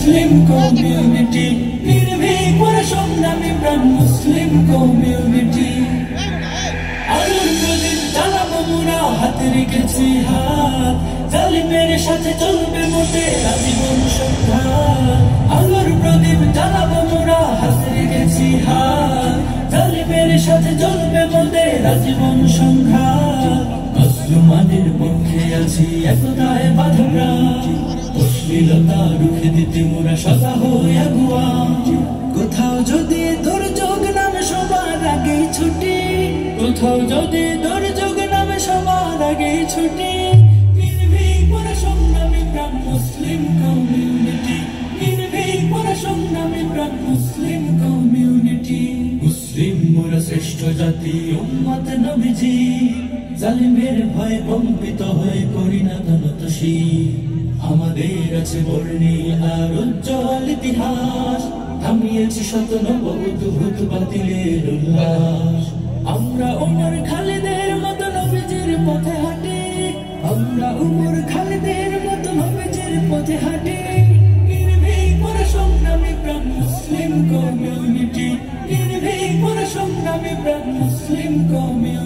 Muslim community, নির্ভীক পরাসংগ্রামী প্রাণ Muslim community. আলোর প্রদীপ জ্বালাবো মোরা, হাতে রেখেছি হাত, জালিমের সাথে চলবে মোটে আজীবন সংঘাত। আলোর প্রদীপ জ্বালাবো মোরা, হাতে রেখেছি হাত, জালিমের সাথে চলবে মোটে আজীবন সংঘাত। মুসলমানের পক্ষে আছি একতায় বাঁধা প্রাণ, অশ্লীলতা রুখে দিতে মোরা সদা হই আগুয়া। কোথাও যদি দুর্যোগ নামে সবার আগে ছুটি, কোথাও যদি দুর্যোগ নামে সবার আগে ছুটি, নির্ভীক পরাসংগ্রামী প্রাণ মুসলিম কমিউনিটি, নির্ভীক পরাসংগ্রামী প্রাণ মুসলিম কমিউনিটি। মুসলিম মোরা শ্রেষ্ঠ জাতি উম্মত নবীজি, জালিমের ভয়ে কম্পিত হয়ে করি না তনতোষী। আমাদের আছে বর্ণিল আর উজ্জ্বল ইতিহাস, থামিয়েছি শত নবউদ্ভূত বাতিলের উল্লাস। আমরা উমর খালিদের মতো নবীজির পথে হাঁটি, আমরা উমর খালিদের মতো নবীজির পথে হাঁটি। নির্ভীক পরাসংগ্রামী প্রাণ মুসলিম কমিউনিটি, নির্ভীক পরাসংগ্রামী প্রাণ মুসলিম কমিউনিটি।